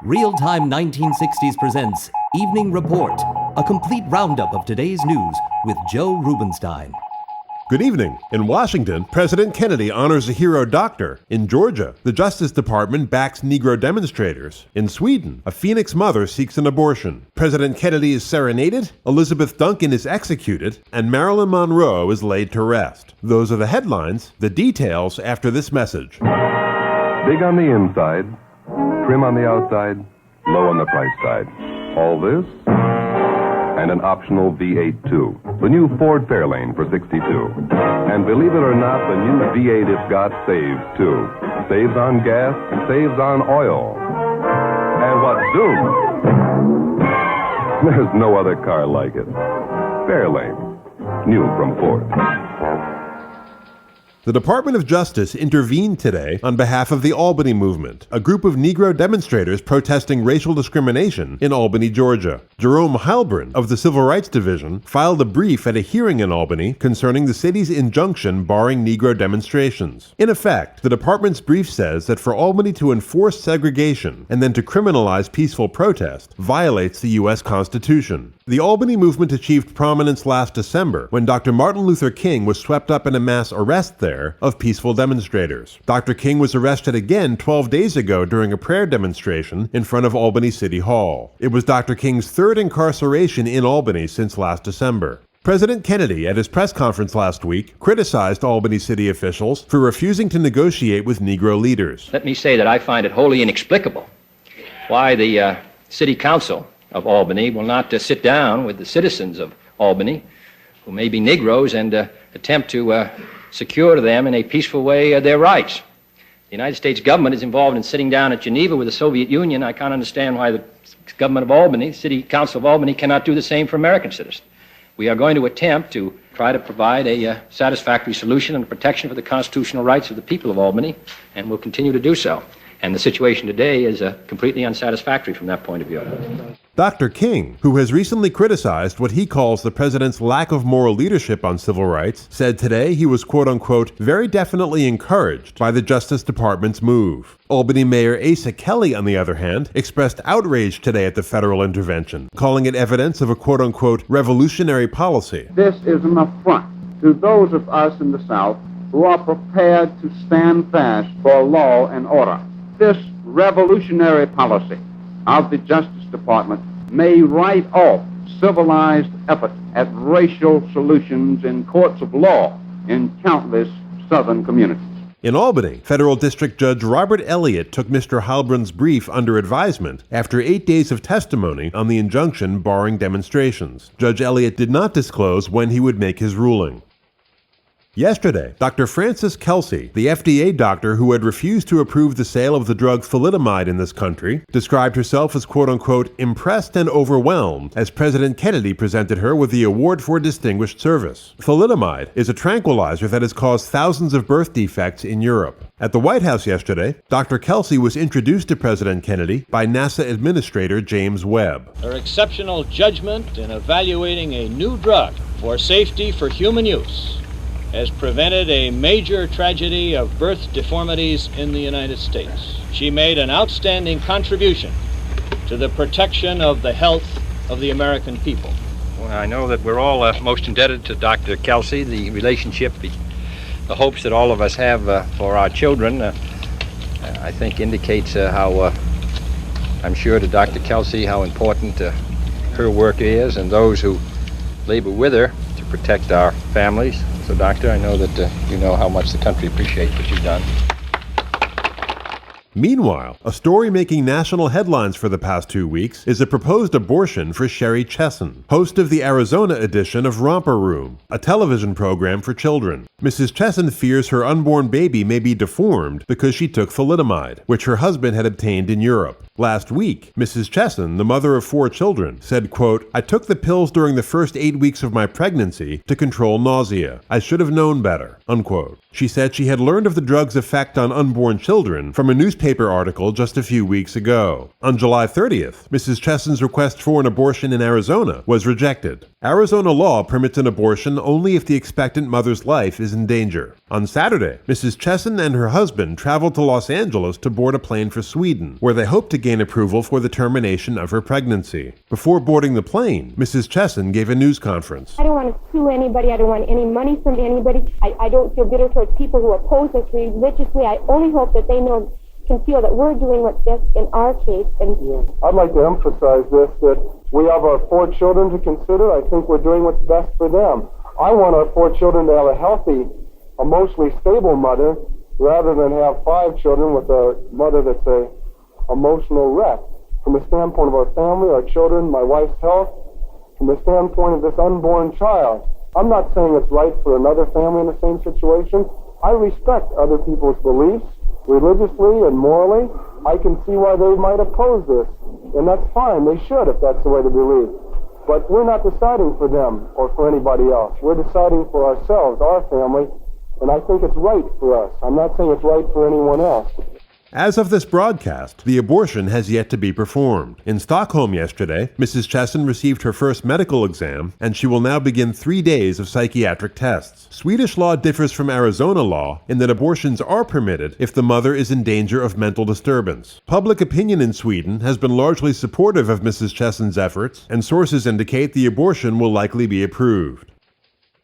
Real-Time 1960s presents Evening Report, a complete roundup of today's news with Joe Rubenstein. Good evening. In Washington, President Kennedy honors a hero doctor. In Georgia, the Justice Department backs Negro demonstrators. In Sweden, a Phoenix mother seeks an abortion. President Kennedy is serenaded, Elizabeth Duncan is executed, and Marilyn Monroe is laid to rest. Those are the headlines. The details after this message. Big on the inside, trim on the outside, low on the price side. All this, and an optional V8 too. The new Ford Fairlane for $62. And believe it or not, the new V8 it's got saves too. Saves on gas, saves on oil. And what zoom! There's no other car like it. Fairlane, new from Ford. The Department of Justice intervened today on behalf of the Albany movement, a group of Negro demonstrators protesting racial discrimination in Albany, Georgia. Jerome Heilbrun of the Civil Rights Division filed a brief at a hearing in Albany concerning the city's injunction barring Negro demonstrations. In effect, the department's brief says that for Albany to enforce segregation and then to criminalize peaceful protest violates the U.S. Constitution. The Albany movement achieved prominence last December when Dr. Martin Luther King was swept up in a mass arrest there of peaceful demonstrators. Dr. King was arrested again 12 days ago during a prayer demonstration in front of Albany City Hall. It was Dr. King's third incarceration in Albany since last December. President Kennedy, at his press conference last week, criticized Albany city officials for refusing to negotiate with Negro leaders. Let me say that I find it wholly inexplicable why the City Council of Albany will not sit down with the citizens of Albany, who may be Negroes, and attempt to secure to them in a peaceful way their rights. The United States government is involved in sitting down at Geneva with the Soviet Union. I can't understand why the government of Albany, City Council of Albany, cannot do the same for American citizens. We are going to attempt to try to provide a satisfactory solution and protection for the constitutional rights of the people of Albany, and will continue to do so. And the situation today is completely unsatisfactory from that point of view. Dr. King, who has recently criticized what he calls the president's lack of moral leadership on civil rights, said today he was quote-unquote very definitely encouraged by the Justice Department's move. Albany Mayor Asa Kelly, on the other hand, expressed outrage today at the federal intervention, calling it evidence of a quote-unquote revolutionary policy. This is an affront to those of us in the South who are prepared to stand fast for law and order. This revolutionary policy of the Justice Department may write off civilized effort at racial solutions in courts of law in countless Southern communities. In Albany, Federal District Judge Robert Elliott took Mr. Heilbrun's brief under advisement after 8 days of testimony on the injunction barring demonstrations. Judge Elliott did not disclose when he would make his ruling. Yesterday, Dr. Frances Kelsey, the FDA doctor who had refused to approve the sale of the drug thalidomide in this country, described herself as quote-unquote impressed and overwhelmed as President Kennedy presented her with the Award for Distinguished Service. Thalidomide is a tranquilizer that has caused thousands of birth defects in Europe. At the White House yesterday, Dr. Kelsey was introduced to President Kennedy by NASA Administrator James Webb. Her exceptional judgment in evaluating a new drug for safety for human use has prevented a major tragedy of birth deformities in the United States. She made an outstanding contribution to the protection of the health of the American people. Well, I know that we're all most indebted to Dr. Kelsey. The relationship, the hopes that all of us have for our children, I think indicates how, I'm sure to Dr. Kelsey, how important her work is, and those who labor with her to protect our families. So, Doctor, I know that you know how much the country appreciates what you've done. Meanwhile, a story making national headlines for the past 2 weeks is a proposed abortion for Sherry Chesson, host of the Arizona edition of Romper Room, a television program for children. Mrs. Chesson fears her unborn baby may be deformed because she took thalidomide, which her husband had obtained in Europe. Last week, Mrs. Chesson, the mother of 4 children, said, quote, "I took the pills during the first 8 weeks of my pregnancy to control nausea. I should have known better," unquote. She said she had learned of the drug's effect on unborn children from a newspaper newspaper article just a few weeks ago. On July 30th, Mrs. Chesson's request for an abortion in Arizona was rejected. Arizona law permits an abortion only if the expectant mother's life is in danger. On Saturday, Mrs. Chesson and her husband traveled to Los Angeles to board a plane for Sweden, where they hope to gain approval for the termination of her pregnancy. Before boarding the plane, Mrs. Chesson gave a news conference. I don't want to sue anybody. I don't want any money from anybody. I don't feel bitter towards people who oppose us religiously. I only hope that they can feel that we're doing what's best in our case. And I'd like to emphasize this, that we have our 4 children to consider. I think we're doing what's best for them. I want our 4 children to have a healthy, emotionally stable mother, rather than have 5 children with a mother that's a emotional wreck. From the standpoint of our family, our children, my wife's health, from the standpoint of this unborn child, I'm not saying it's right for another family in the same situation. I respect other people's beliefs, religiously and morally. I can see why they might oppose this, and that's fine. They should, if that's the way to believe. But we're not deciding for them or for anybody else. We're deciding for ourselves, our family, and I think it's right for us. I'm not saying it's right for anyone else. As of this broadcast, the abortion has yet to be performed. In Stockholm yesterday, Mrs. Chesson received her first medical exam, and she will now begin 3 days of psychiatric tests. Swedish law differs from Arizona law in that abortions are permitted if the mother is in danger of mental disturbance. Public opinion in Sweden has been largely supportive of Mrs. Chesson's efforts, and sources indicate the abortion will likely be approved.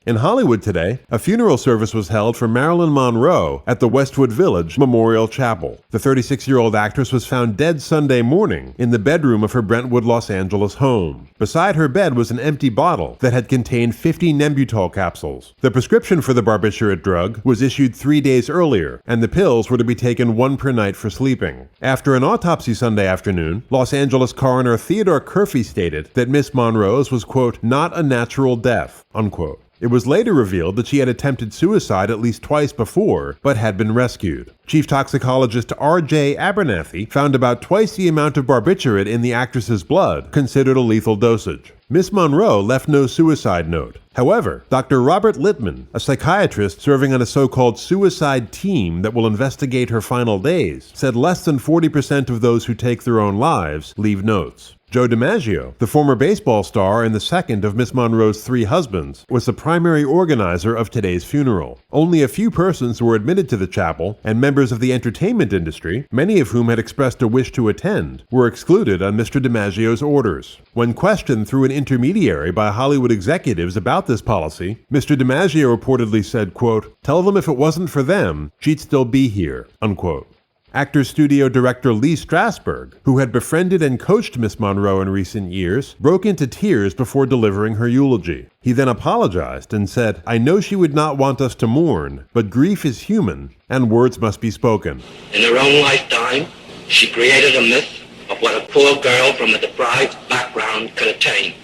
In Hollywood today, a funeral service was held for Marilyn Monroe at the Westwood Village Memorial Chapel. The 36-year-old actress was found dead Sunday morning in the bedroom of her Brentwood, Los Angeles home. Beside her bed was an empty bottle that had contained 50 Nembutal capsules. The prescription for the barbiturate drug was issued 3 days earlier, and the pills were to be taken 1 per night for sleeping. After an autopsy Sunday afternoon, Los Angeles coroner Theodore Curfey stated that Miss Monroe's was, quote, not a natural death, unquote. It was later revealed that she had attempted suicide at least twice before, but had been rescued. Chief toxicologist R.J. Abernathy found about twice the amount of barbiturate in the actress's blood, considered a lethal dosage. Miss Monroe left no suicide note. However, Dr. Robert Littman, a psychiatrist serving on a so-called suicide team that will investigate her final days, said less than 40% of those who take their own lives leave notes. Joe DiMaggio, the former baseball star and the second of Miss Monroe's 3 husbands, was the primary organizer of today's funeral. Only a few persons were admitted to the chapel, and members of the entertainment industry, many of whom had expressed a wish to attend, were excluded on Mr. DiMaggio's orders. When questioned through an intermediary by Hollywood executives about this policy, Mr. DiMaggio reportedly said, quote, tell them if it wasn't for them, she'd still be here, unquote. Actor studio director Lee Strasberg, who had befriended and coached Miss Monroe in recent years, broke into tears before delivering her eulogy. He then apologized and said, I know she would not want us to mourn, but grief is human, and words must be spoken. In her own lifetime, she created a myth of what a poor girl from a deprived background could attain.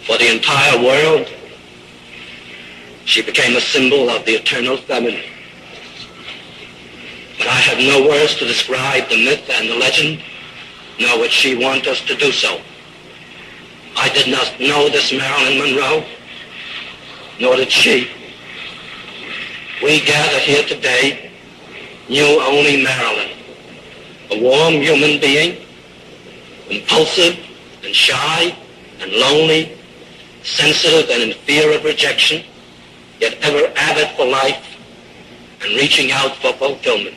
For the entire world, she became a symbol of the eternal feminine. But I have no words to describe the myth and the legend, nor would she want us to do so. I did not know this Marilyn Monroe, nor did she. We gathered here today knew only Marilyn, a warm human being, impulsive and shy and lonely, sensitive and in fear of rejection, yet ever avid for life and reaching out for fulfillment.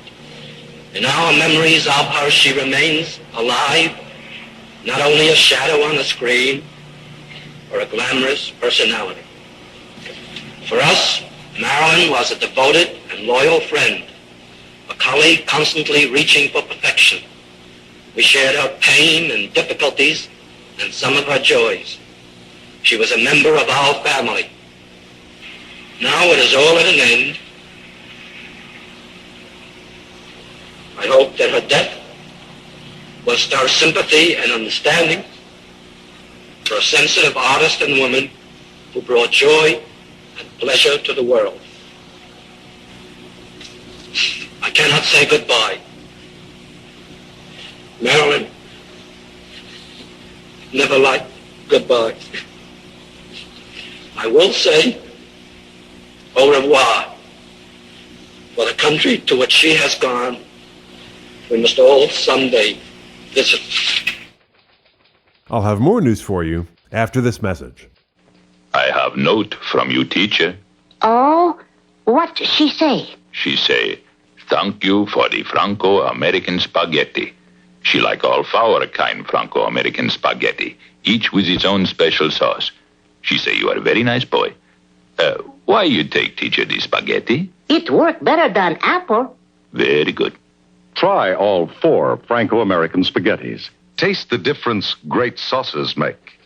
In our memories of her, she remains alive, not only a shadow on the screen or a glamorous personality. For us, Marilyn was a devoted and loyal friend, a colleague constantly reaching for perfection. We shared her pain and difficulties and some of her joys. She was a member of our family. Now it is all at an end. I hope that her death will stir sympathy and understanding for a sensitive artist and woman who brought joy and pleasure to the world. I cannot say goodbye. Marilyn never liked goodbye. I will say au revoir for the country to which she has gone, we must all someday visit. I'll have more news for you after this message. I have note from you, teacher. Oh, what she say? She say, thank you for the Franco-American spaghetti. She like all our kind Franco-American spaghetti, each with its own special sauce. She say you are a very nice boy. Why you take, teacher, the spaghetti? It work better than apple. Very good. Try all 4 Franco-American spaghettis. Taste the difference great sauces make.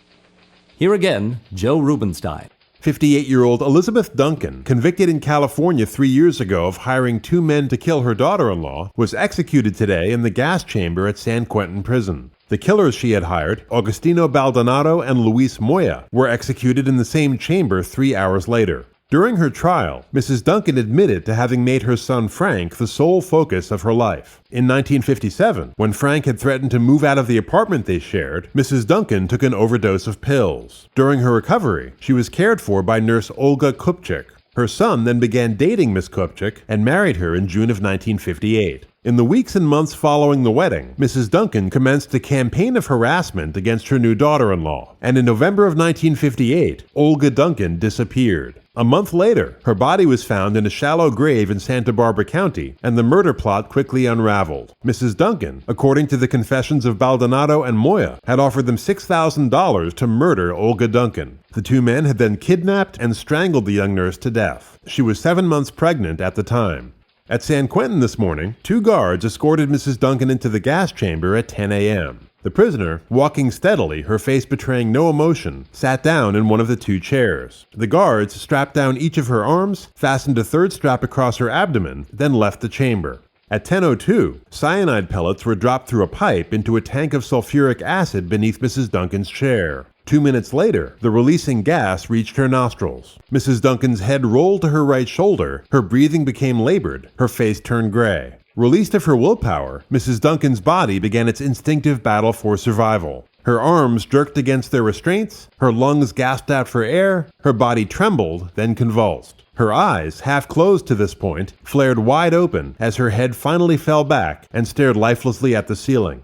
Here again, Joe Rubenstein. 58-year-old Elizabeth Duncan, convicted in California 3 years ago of hiring 2 men to kill her daughter-in-law, was executed today in the gas chamber at San Quentin Prison. The killers she had hired, Augustino Baldonado and Luis Moya, were executed in the same chamber 3 hours later. During her trial, Mrs. Duncan admitted to having made her son Frank the sole focus of her life. In 1957, when Frank had threatened to move out of the apartment they shared, Mrs. Duncan took an overdose of pills. During her recovery, she was cared for by nurse Olga Kupchik. Her son then began dating Miss Kupchik and married her in June of 1958. In the weeks and months following the wedding, Mrs. Duncan commenced a campaign of harassment against her new daughter-in-law, and in November of 1958, Olga Duncan disappeared. A month later, her body was found in a shallow grave in Santa Barbara County, and the murder plot quickly unraveled. Mrs. Duncan, according to the confessions of Baldonado and Moya, had offered them $6,000 to murder Olga Duncan. The 2 men had then kidnapped and strangled the young nurse to death. She was 7 months pregnant at the time. At San Quentin this morning, 2 guards escorted Mrs. Duncan into the gas chamber at 10 a.m. The prisoner, walking steadily, her face betraying no emotion, sat down in one of the 2 chairs. The guards strapped down each of her arms, fastened a 3rd strap across her abdomen, then left the chamber. At 10:02, cyanide pellets were dropped through a pipe into a tank of sulfuric acid beneath Mrs. Duncan's chair. 2 minutes later, the releasing gas reached her nostrils. Mrs. Duncan's head rolled to her right shoulder, her breathing became labored, her face turned gray. Released of her willpower, Mrs. Duncan's body began its instinctive battle for survival. Her arms jerked against their restraints, her lungs gasped out for air, her body trembled, then convulsed. Her eyes, half closed to this point, flared wide open as her head finally fell back and stared lifelessly at the ceiling.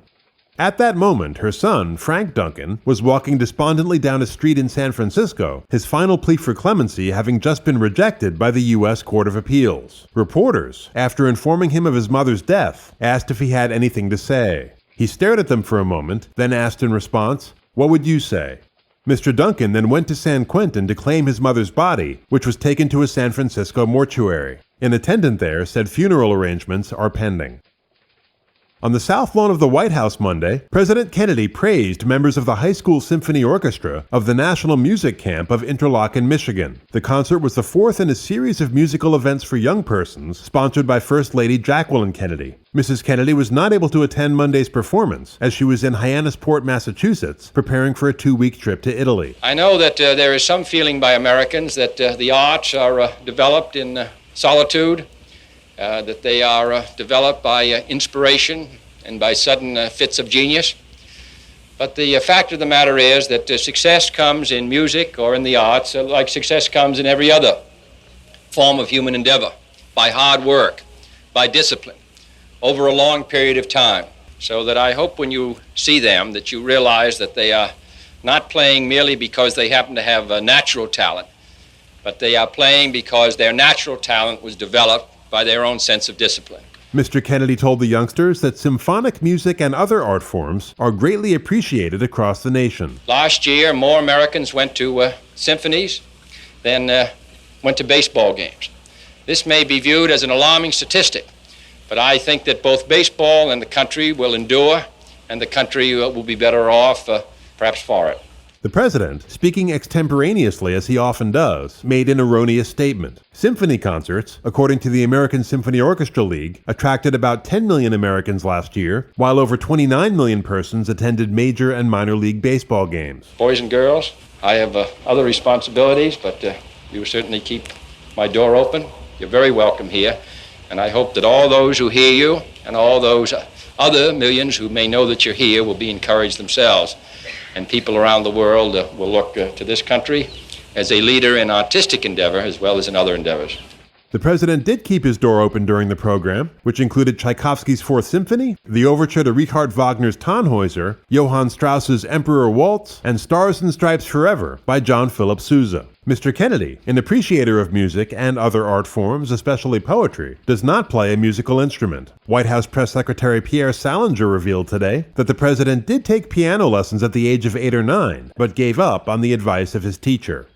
At that moment, her son, Frank Duncan, was walking despondently down a street in San Francisco, his final plea for clemency having just been rejected by the U.S. Court of Appeals. Reporters, after informing him of his mother's death, asked if he had anything to say. He stared at them for a moment, then asked in response, "What would you say?" Mr. Duncan then went to San Quentin to claim his mother's body, which was taken to a San Francisco mortuary. An attendant there said funeral arrangements are pending. On the South Lawn of the White House Monday, President Kennedy praised members of the High School Symphony Orchestra of the National Music Camp of Interlochen, Michigan. The concert was the 4th in a series of musical events for young persons sponsored by First Lady Jacqueline Kennedy. Mrs. Kennedy was not able to attend Monday's performance as she was in Hyannisport, Massachusetts, preparing for a 2-week trip to Italy. I know that there is some feeling by Americans that the arts are developed in solitude, that they are developed by inspiration and by sudden fits of genius. But the fact of the matter is that success comes in music or in the arts like success comes in every other form of human endeavor, by hard work, by discipline, over a long period of time. So that I hope when you see them that you realize that they are not playing merely because they happen to have a natural talent, but they are playing because their natural talent was developed by their own sense of discipline. Mr. Kennedy told the youngsters that symphonic music and other art forms are greatly appreciated across the nation. Last year, more Americans went to symphonies than went to baseball games. This may be viewed as an alarming statistic, but I think that both baseball and the country will endure, and the country will be better off, perhaps for it. The president, speaking extemporaneously as he often does, made an erroneous statement. Symphony concerts, according to the American Symphony Orchestra League, attracted about 10 million Americans last year, while over 29 million persons attended major and minor league baseball games. Boys and girls, I have other responsibilities, but you certainly keep my door open. You're very welcome here, and I hope that all those who hear you and all those other millions who may know that you're here will be encouraged themselves. And people around the world will look to this country as a leader in artistic endeavor as well as in other endeavors. The president did keep his door open during the program, which included Tchaikovsky's Fourth Symphony, the overture to Richard Wagner's Tannhäuser, Johann Strauss's Emperor Waltz, and Stars and Stripes Forever by John Philip Sousa. Mr. Kennedy, an appreciator of music and other art forms, especially poetry, does not play a musical instrument. White House Press Secretary Pierre Salinger revealed today that the president did take piano lessons at the age of 8 or 9, but gave up on the advice of his teacher.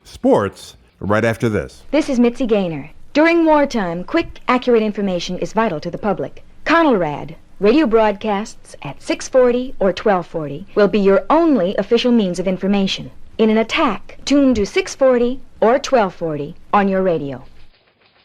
Sports, right after this. This is Mitzi Gaynor. During wartime, quick, accurate information is vital to the public. Conelrad, radio broadcasts at 6:40 or 12:40, will be your only official means of information. In an attack, tune to 6:40 or 12:40 on your radio.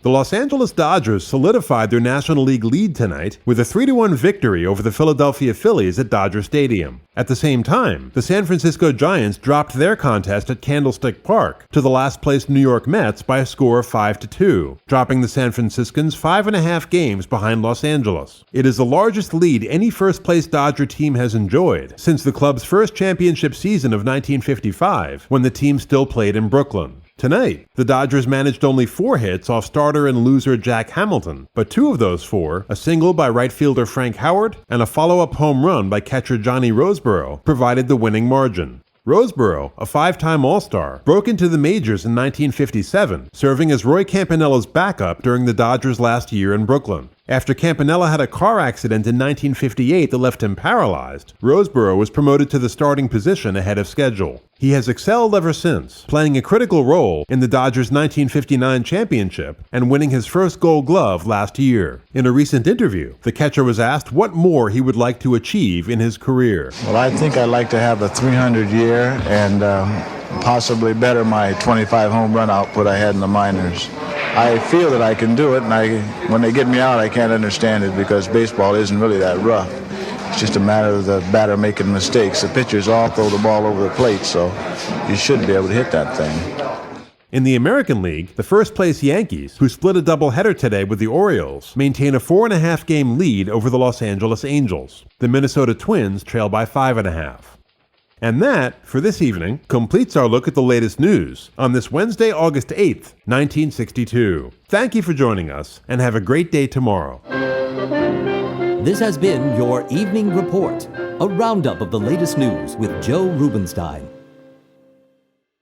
The Los Angeles Dodgers solidified their National League lead tonight with a 3-1 victory over the Philadelphia Phillies at Dodger Stadium. At the same time, the San Francisco Giants dropped their contest at Candlestick Park to the last-placed New York Mets by a score of 5-2, dropping the San Franciscans 5.5 games behind Los Angeles. It is the largest lead any first-place Dodger team has enjoyed since the club's first championship season of 1955, when the team still played in Brooklyn. Tonight, the Dodgers managed only 4 hits off starter and loser Jack Hamilton, but 2 of those 4, a single by right fielder Frank Howard and a follow-up home run by catcher Johnny Roseboro, provided the winning margin. Roseboro, a 5-time All-Star, broke into the majors in 1957, serving as Roy Campanella's backup during the Dodgers' last year in Brooklyn. After Campanella had a car accident in 1958 that left him paralyzed, Roseboro was promoted to the starting position ahead of schedule. He has excelled ever since, playing a critical role in the Dodgers' 1959 championship and winning his first Gold Glove last year. In a recent interview, the catcher was asked what more he would like to achieve in his career. Well, I think I'd like to have a 300 year and possibly better my 25 home run output I had in the minors. I feel that I can do it, and when they get me out, I can't understand it because baseball isn't really that rough. It's just a matter of the batter making mistakes. The pitchers all throw the ball over the plate, so you should be able to hit that thing. In the American League, the first-place Yankees, who split a doubleheader today with the Orioles, maintain a 4.5-game lead over the Los Angeles Angels. The Minnesota Twins trail by 5.5. And that, for this evening, completes our look at the latest news on this Wednesday, August 8th, 1962. Thank you for joining us, and have a great day tomorrow. This has been your Evening Report, a roundup of the latest news with Joe Rubenstein.